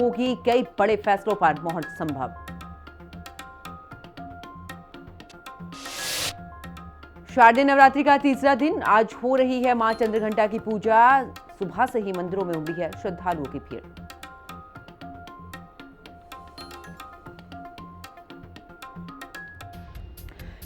होगी, कई बड़े फैसलों पर मोहर संभव। शारदीय नवरात्रि का तीसरा दिन आज हो रही है मां चंद्रघंटा की पूजा। सुबह से ही मंदिरों में उमड़ी है श्रद्धालुओं की भीड़।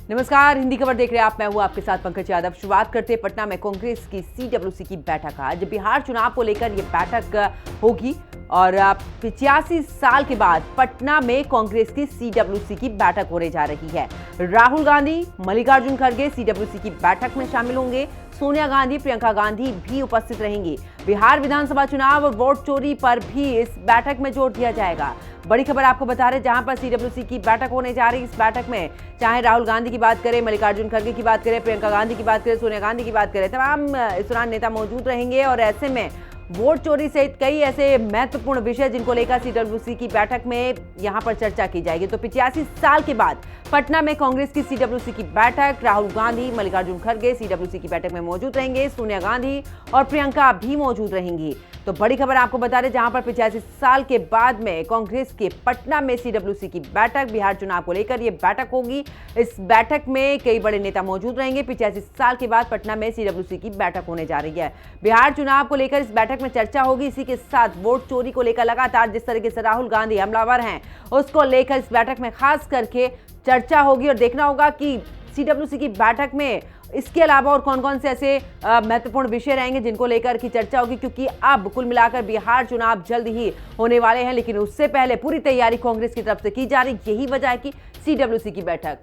नमस्कार, हिंदी खबर देख रहे हैं आप। मैं हूं आपके साथ पंकज यादव। शुरुआत करते पटना में कांग्रेस की सीडब्ल्यूसी की बैठक। आज बिहार चुनाव को लेकर यह बैठक होगी और 85 साल के बाद पटना में कांग्रेस की सीडब्ल्यूसी की बैठक होने जा रही है। राहुल गांधी, मल्लिकार्जुन खड़गे सीडब्ल्यूसी की बैठक में शामिल होंगे। सोनिया गांधी, प्रियंका गांधी भी उपस्थित रहेंगी। बिहार विधानसभा चुनाव और वोट चोरी पर भी इस बैठक में जोर दिया जाएगा। बड़ी खबर आपको बता रहे, जहां पर सीडब्ल्यूसी की बैठक होने जा रही है। इस बैठक में चाहे राहुल गांधी की बात करें, मल्लिकार्जुन खड़गे की बात करें, प्रियंका गांधी की बात करें, सोनिया गांधी की बात करें, तमाम इस दौरान नेता मौजूद रहेंगे। और ऐसे में वोट चोरी सहित कई ऐसे महत्वपूर्ण विषय जिनको लेकर सीडब्ल्यूसी की बैठक में यहां पर चर्चा की जाएगी। तो 85 साल के बाद पटना में कांग्रेस की सीडब्ल्यूसी की बैठक। राहुल गांधी, मल्लिकार्जुन खड़गे सीडब्ल्यूसी की बैठक में मौजूद रहेंगे। सोनिया गांधी और प्रियंका भी मौजूद रहेंगी। तो बड़ी खबर आपको बता दें, जहां पर 85 साल के बाद में कांग्रेस के पटना में सीडब्ल्यूसी की बैठक, बिहार चुनाव को लेकर यह बैठक होगी। इस बैठक में कई बड़े नेता मौजूद रहेंगे। 85 साल के बाद पटना में सीडब्ल्यूसी की बैठक होने जा रही है। बिहार चुनाव को लेकर इस बैठक में चर्चा होगी। इसी के साथ वोट चोरी को लेकर लगातार जिस तरीके से राहुल गांधी हमलावर हैं, उसको लेकर इस बैठक में खास करके चर्चा होगी। और देखना होगा कि सीडब्ल्यूसी की बैठक में इसके अलावा और कौन कौन से ऐसे महत्वपूर्ण विषय रहेंगे जिनको लेकर की चर्चा होगी, क्योंकि अब कुल मिलाकर बिहार चुनाव जल्द ही होने वाले हैं। लेकिन उससे पहले पूरी तैयारी कांग्रेस की तरफ से की जा रही। यही वजह है कि सीडब्ल्यूसी की बैठक।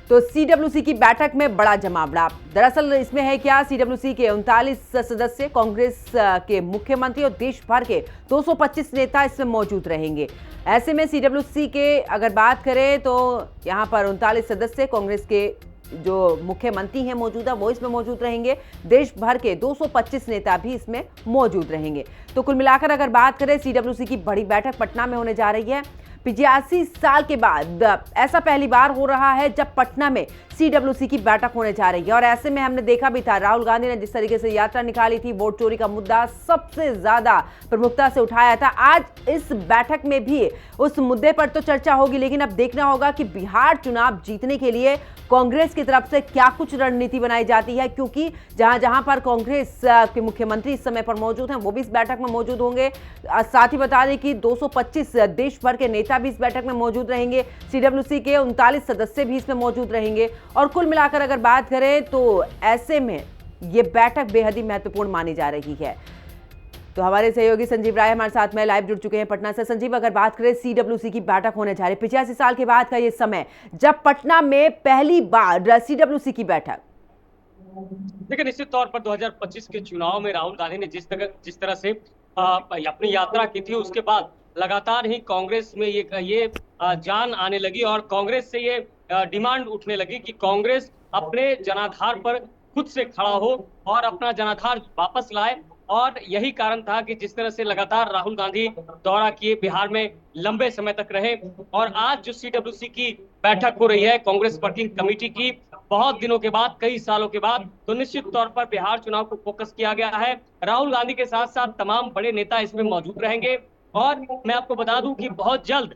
तो सीडब्ल्यूसी की बैठक में बड़ा जमावड़ा। दरअसल इसमें है क्या, सीडब्ल्यूसी के 39 सदस्य, कांग्रेस के मुख्यमंत्री और देश भर के 225 नेता इसमें मौजूद रहेंगे। ऐसे में सीडब्ल्यूसी के अगर बात करें तो यहां पर 39 सदस्य, कांग्रेस के जो मुख्यमंत्री हैं मौजूदा, वो इसमें मौजूद रहेंगे। देश भर के 225 नेता भी इसमें मौजूद रहेंगे। तो कुल मिलाकर अगर बात करें, सीडब्ल्यूसी की बड़ी बैठक पटना में होने जा रही है। 85 साल के बाद ऐसा पहली बार हो रहा है जब पटना में सीडब्ल्यूसी की बैठक होने जा रही है। और ऐसे में हमने देखा भी था, राहुल गांधी ने जिस तरीके से यात्रा निकाली थी, वोट चोरी का मुद्दा सबसे ज्यादा प्रमुखता से उठाया था। आज इस बैठक में भी उस मुद्दे पर तो चर्चा होगी, लेकिन अब देखना होगा कि बिहार चुनाव जीतने के लिए कांग्रेस की तरफ से क्या कुछ रणनीति बनाई जाती है, क्योंकि जहां जहां पर कांग्रेस के मुख्यमंत्री इस समय पर मौजूद हैं, वो भी इस बैठक में मौजूद होंगे। साथ ही बता दें कि 225 देश भर के नेता भी इस बैठक में मौजूद रहेंगे। सीडब्ल्यूसी के 39 सदस्य भी इसमें मौजूद रहेंगे। और कुल मिलाकर अगर बात करें तो ऐसे में यह बैठक बेहद ही महत्वपूर्ण मानी जा रही है। तो हमारे सहयोगी संजीव राय हमारे साथ में लाइव जुड़ चुके हैं पटना से। संजीव, अगर बात करें सीडब्ल्यूसी की बैठक होने जा रही है, 85 साल के बाद का ये समय जब पटना में पहली बार सीडब्ल्यूसी की बैठक। देखिए, निश्चित तौर पर 2025 के चुनाव में राहुल गांधी ने जिस तरह से अपनी यात्रा की थी, उसके बाद लगातार ही कांग्रेस में ये जान आने लगी और कांग्रेस से ये डिमांड उठने लगी कि कांग्रेस अपने जनाधार पर खुद से खड़ा हो और अपना जनाधार वापस लाए। और यही कारण था कि जिस तरह से लगातार राहुल गांधी दौरा किए, बिहार में लंबे समय तक रहे। और आज जो सीडब्ल्यूसी की बैठक हो रही है कांग्रेस वर्किंग कमेटी की, बहुत दिनों के बाद, कई सालों के बाद, तो निश्चित तौर पर बिहार चुनाव को फोकस किया गया है। राहुल गांधी के साथ साथ तमाम बड़े नेता इसमें मौजूद रहेंगे। और मैं आपको बता दूं कि बहुत जल्द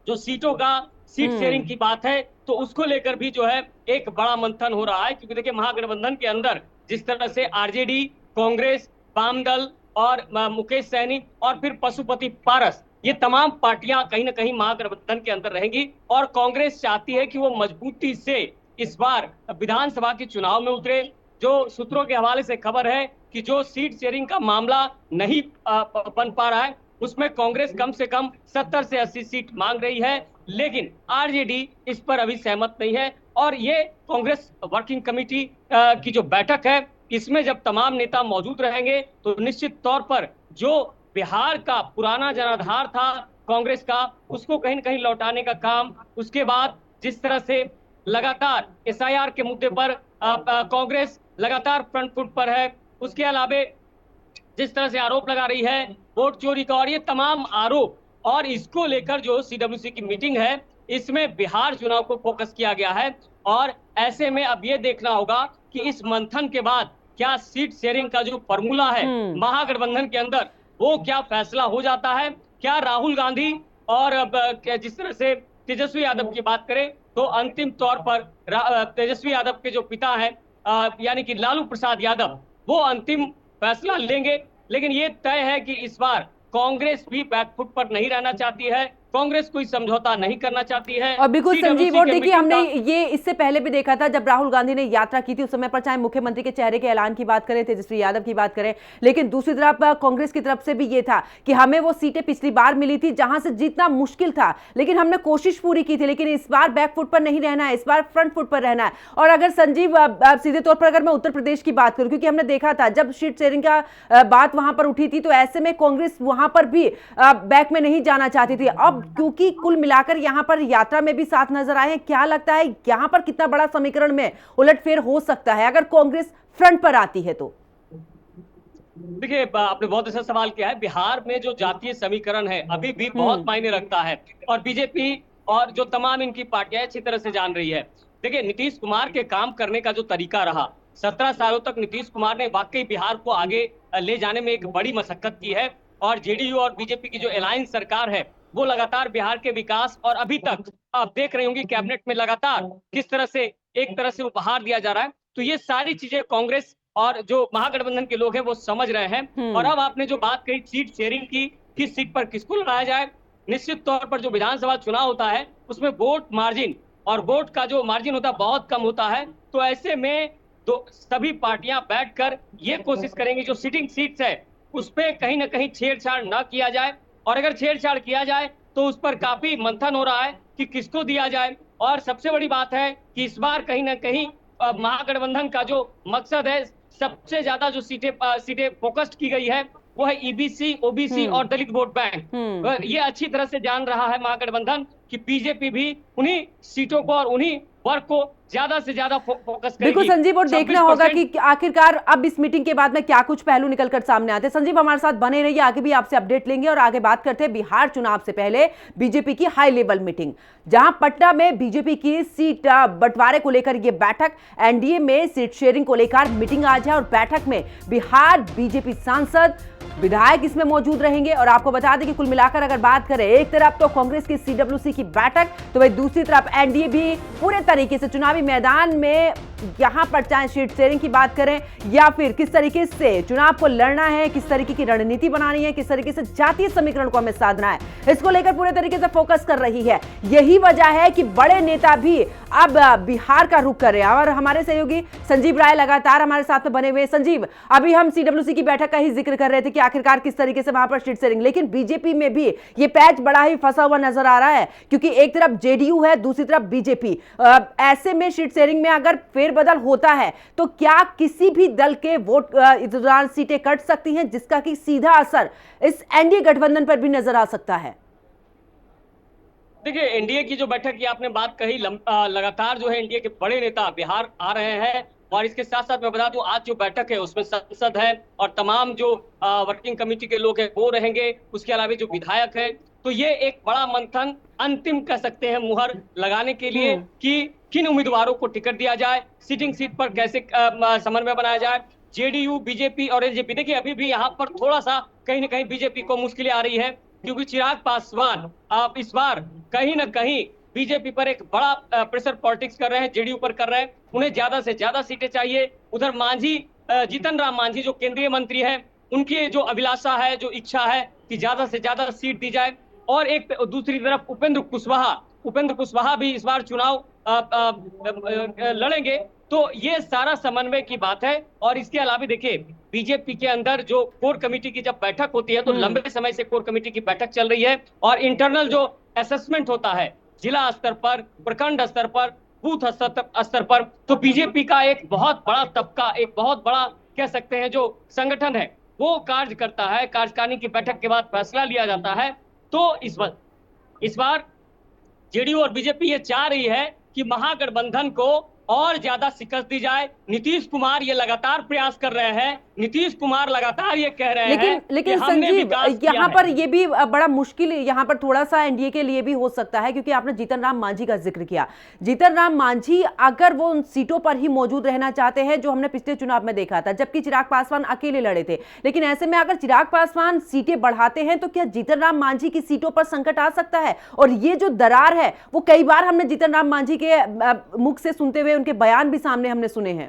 जो सीट शेयरिंग की बात है, तो उसको लेकर भी जो है एक बड़ा मंथन हो रहा है। क्योंकि देखिए, महागठबंधन के अंदर जिस तरह से आरजेडी, कांग्रेस, वाम दल और मुकेश सहनी और फिर पशुपति पारस, ये तमाम पार्टियां कहीं ना कहीं महागठबंधन के अंदर रहेंगी। और कांग्रेस चाहती है कि वो मजबूती से इस बार विधानसभा के चुनाव में उतरे। जो सूत्रों के हवाले से खबर है कि जो सीट शेयरिंग का मामला नहीं बन पा रहा है, उसमें कांग्रेस कम से कम 70 से 80 सीट मांग रही है, लेकिन आरजेडी इस पर अभी सहमत नहीं है। और ये कांग्रेस वर्किंग कमेटी की जो बैठक है, इसमें जब तमाम नेता मौजूद रहेंगे तो निश्चित तौर पर जो बिहार का पुराना जनाधार था कांग्रेस का, उसको कहीं न कहीं लौटाने का काम, उसके बाद जिस तरह से लगातार एसआईआर के मुद्दे पर कांग्रेस लगातार फ्रंट फुट पर है, उसके अलावे जिस तरह से आरोप लगा रही है वोट चोरी का, और ये तमाम आरोप, और इसको लेकर जो सीडब्ल्यूसी की मीटिंग है, इसमें बिहार चुनाव को फोकस किया गया है। और ऐसे में अब ये देखना होगा कि इस मंथन के बाद क्या सीट शेयरिंग का जो फॉर्मूला है महागठबंधन के अंदर वो क्या फैसला हो जाता है? क्या राहुल गांधी और जिस तरह से तेजस्वी यादव की बात करें तो अंतिम तौर पर तेजस्वी यादव के जो पिता हैं यानी कि लालू प्रसाद यादव वो अंतिम फैसला लेंगे। लेकिन ये तय है कि इस बार कांग्रेस भी बैकफुट पर नहीं रहना चाहती है, कांग्रेस कोई समझौता नहीं करना चाहती है। और बिल्कुल संजीव, और देखिए हमने का... ये इससे पहले भी देखा था जब राहुल गांधी ने यात्रा की थी उस समय पर, चाहे मुख्यमंत्री के चेहरे के ऐलान की बात करें, तेजस्वी यादव की बात करें, लेकिन दूसरी तरफ कांग्रेस की तरफ से भी ये था कि हमें वो सीटें पिछली बार मिली थी जहां से जीतना मुश्किल था, लेकिन हमने कोशिश पूरी की थी, लेकिन इस बार बैकफुट पर नहीं रहना है, इस बार फ्रंट फुट पर रहना है। और अगर संजीव सीधे तौर पर अगर मैं उत्तर प्रदेश की बात करूं, क्योंकि हमने देखा था जब सीट शेयरिंग का बात वहां पर उठी थी तो ऐसे में कांग्रेस वहां पर भी बैक में नहीं जाना चाहती थी। अब क्योंकि कुल मिलाकर यहां पर यात्रा में भी साथ नजर आए हैं, क्या लगता है यहां पर कितना बड़ा समीकरण में उलटफेर हो सकता है अगर कांग्रेस फ्रंट पर आती है तो? देखिए, आपने बहुत अच्छा सवाल किया है। बिहार में जो जातीय समीकरण है अभी भी बहुत मायने रखता है और बीजेपी और जो तमाम इनकी पार्टियां अच्छी तरह से जान रही है। देखिए, नीतीश कुमार के काम करने का जो तरीका रहा, 17 सालों तक नीतीश कुमार ने वाकई बिहार को आगे ले जाने में एक बड़ी मशक्कत की है और जेडीयू और बीजेपी की जो अलायंस सरकार है वो लगातार बिहार के विकास और अभी तक आप देख रहे होंगे कैबिनेट में लगातार किस तरह से एक तरह से उपहार दिया जा रहा है। तो ये सारी चीजें कांग्रेस और जो महागठबंधन के लोग हैं वो समझ रहे हैं। और अब आपने जो बात कही सीट शेयरिंग की, किस सीट पर किसको लड़ाया जाए, निश्चित तौर पर जो विधानसभा चुनाव होता है उसमें वोट मार्जिन और वोट का जो मार्जिन होता है बहुत कम होता है। तो ऐसे में तो सभी पार्टियां बैठकर ये कोशिश करेंगी जो सिटिंग सीट्स है उस पर कहीं ना कहीं छेड़छाड़ न किया जाए, और अगर छेड़छाड़ किया जाए तो उस पर काफी मंथन हो रहा है कि किसको दिया जाए। और सबसे बड़ी बात है कि इस बार कहीं ना कहीं महागठबंधन का जो मकसद है, सबसे ज्यादा जो सीटें फोकस्ड की गई है वो है ईबीसी, ओबीसी और दलित वोट बैंक। ये अच्छी तरह से जान रहा है महागठबंधन कि बीजेपी भी उन्हीं सीटों को और उन्हीं वर्ग को ज्यादा से ज्यादा फोकस करेगी। बिल्कुल संजीव, और देखना होगा कि आखिरकार अब इस मीटिंग के बाद में क्या कुछ पहलू निकलकर सामने आते हैं। संजीव हमारे साथ बने रहिए, आगे भी आपसे अपडेट लेंगे और आगे बात करते हैं बिहार चुनाव से पहले बीजेपी की हाई लेवल मीटिंग, जहां पटना में बीजेपी की सीट बंटवारे को लेकर यह बैठक, एनडीए में सीट शेयरिंग को लेकर मीटिंग आज है और बैठक में बिहार बीजेपी सांसद विधायक इसमें मौजूद रहेंगे। और आपको बता दें कि कुल मिलाकर अगर बात करें, एक तरफ तो कांग्रेस की सीडब्ल्यूसी की बैठक, तो वही दूसरी तरफ एनडीए भी पूरे तरीके से चुनावी मैदान में, यहां पर चाहे सीट शेयरिंग की बात करें या फिर किस तरीके से चुनाव को लड़ना है, किस तरीके की रणनीति बनानी है, किस तरीके से जातीय समीकरण को हमें साधना है, इसको लेकर पूरे तरीके से फोकस कर रही है। यही वजह है कि बड़े नेता भी अब बिहार का रुख कर रहे हैं और हमारे सहयोगी संजीव राय लगातार हमारे साथ में बने हुए। संजीव, अभी हम सीडब्ल्यूसी की बैठक का ही जिक्र कर रहे थे कि आखिरकार किस तरीके से वहां पर सीट शेयरिंग, लेकिन बीजेपी में भी ये पैच बड़ा ही फंसा हुआ नजर आ रहा है क्योंकि एक तरफ जेडीयू है, दूसरी तरफ बीजेपी। ऐसे में सीट शेयरिंग में अगर फेरबदल होता है तो क्या किसी भी दल के वोट दौरान सीटें कट सकती हैं, जिसका कि सीधा असर इस एनडीए गठबंधन पर भी नजर आ सकता है? देखिए, एनडीए की जो बैठक की आपने बात कही, लगातार जो है एनडीए के बड़े नेता बिहार आ रहे हैं और इसके साथ साथ मैं बता दूं आज जो बैठक है उसमें सांसद है और तमाम जो वर्किंग कमेटी के लोग हैं वो रहेंगे, उसके अलावा जो विधायक है। तो ये एक बड़ा मंथन अंतिम कह सकते हैं मुहर लगाने के लिए कि किन उम्मीदवारों को टिकट दिया जाए, सिटिंग सीट पर कैसे समन्वय बनाया जाए। जेडीयू, बीजेपी और एलजेपी, देखिए अभी भी यहाँ पर थोड़ा सा कहीं ना कहीं बीजेपी को मुश्किलें आ रही है क्योंकि चिराग पासवान इस बार कहीं ना कहीं बीजेपी पर एक बड़ा प्रेशर पॉलिटिक्स कर रहे हैं, जेडीयू पर कर रहे हैं। उन्हें ज्यादा से ज्यादा सीटें चाहिए। उधर मांझी, जीतन राम मांझी जो केंद्रीय मंत्री हैं, उनकी जो अभिलाषा है, जो इच्छा है कि ज्यादा से ज्यादा सीट दी जाए। और एक दूसरी तरफ उपेंद्र कुशवाहा भी इस बार चुनाव लड़ेंगे। तो ये सारा समन्वय की बात है। और इसके अलावा देखिए, बीजेपी के अंदर जो कोर कमेटी की जब बैठक होती है तो लंबे समय से कोर कमेटी की बैठक चल रही है और इंटरनल जो असेसमेंट होता है जिला स्तर पर, प्रखंड स्तर पर, बूथ स्तर पर, तो बीजेपी का एक बहुत बड़ा तबका, एक बहुत बड़ा कह सकते हैं जो संगठन है वो कार्य करता है। कार्यकारिणी की बैठक के बाद फैसला लिया जाता है। तो इस बार जेडीयू और बीजेपी ये चाह रही है कि महागठबंधन को और ज्यादा शिकस्त दी जाए। नीतीश कुमार ये लगातार प्रयास कर रहे हैं, नीतीश कुमार लगातार ये कह रहे हैं लेकिन कि हमने संजीव, विकास किया यहाँ है। पर ये भी बड़ा मुश्किल यहाँ पर थोड़ा सा एनडीए के लिए भी हो सकता है, क्योंकि आपने जीतन राम मांझी का जिक्र किया। जीतन राम मांझी अगर वो उन सीटों पर ही मौजूद रहना चाहते हैं जो हमने पिछले चुनाव में देखा था, जबकि चिराग पासवान अकेले लड़े थे, लेकिन ऐसे में अगर चिराग पासवान सीटें बढ़ाते हैं तो क्या जीतन राम मांझी की सीटों पर संकट आ सकता है? और ये जो दरार है वो कई बार हमने जीतन राम मांझी के मुख से सुनते हुए उनके बयान भी सामने हमने सुने हैं।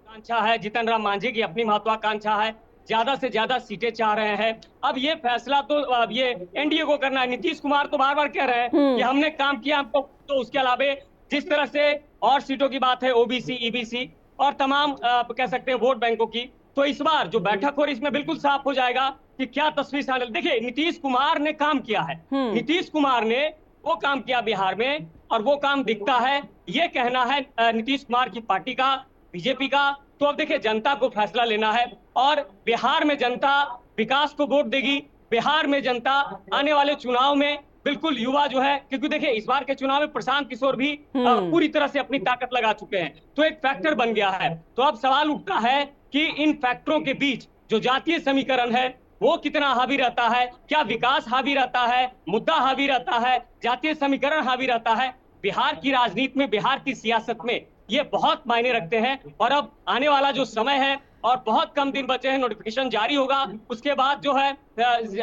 आकांक्षा है, जीतन राम मांझी की अपनी महत्वाकांक्षा है, ज्यादा से ज्यादा सीटें चाह रहे हैं। अब ये फैसला तो अब ये एनडीए को करना है। नीतीश कुमार तो बार बार कह रहे हैं कि हमने काम किया, हमको तो उसके अलावा जिस तरह से और सीटों की बात है, ओबीसी, ईबीसी और तमाम कह सकते हैं वोट बैंकों की, तो इस बार जो बैठक हो रही इसमें बिल्कुल साफ हो जाएगा कि क्या तस्वीर सामने। देखिए, नीतीश कुमार ने काम किया है, नीतीश कुमार ने वो काम किया बिहार में और वो काम दिखता है, ये कहना है नीतीश कुमार की पार्टी का, बीजेपी का। तो अब देखिए, जनता को फैसला लेना है और बिहार में जनता विकास को वोट देगी। बिहार में जनता आने वाले चुनाव में बिल्कुल युवा जो है, क्योंकि देखिए इस बार के चुनाव में प्रशांत किशोर भी पूरी तरह से अपनी ताकत लगा चुके हैं, तो एक फैक्टर बन गया है। तो अब सवाल उठता है कि इन फैक्टरों के बीच जो जातीय समीकरण है वो कितना हावी रहता है, क्या विकास हावी रहता है, मुद्दा हावी रहता है, जातीय समीकरण हावी रहता है। बिहार की राजनीति में, बिहार की सियासत में ये बहुत मायने रखते हैं। और अब आने वाला जो समय है और बहुत कम दिन बचे हैं, नोटिफिकेशन जारी होगा, उसके बाद जो है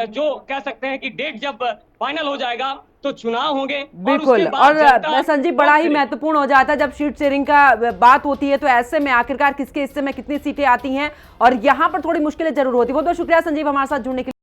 जो कह सकते हैं कि डेट जब फाइनल हो जाएगा तो चुनाव होंगे। बिल्कुल, और संजीव बड़ा ही महत्वपूर्ण हो जाता है जब सीट शेयरिंग का बात होती है, तो ऐसे में आखिरकार किसके हिस्से में कितनी सीटें आती हैं और यहाँ पर थोड़ी मुश्किलें जरूर होती है। बहुत बहुत शुक्रिया संजीव हमारे साथ जुड़ने के लिए।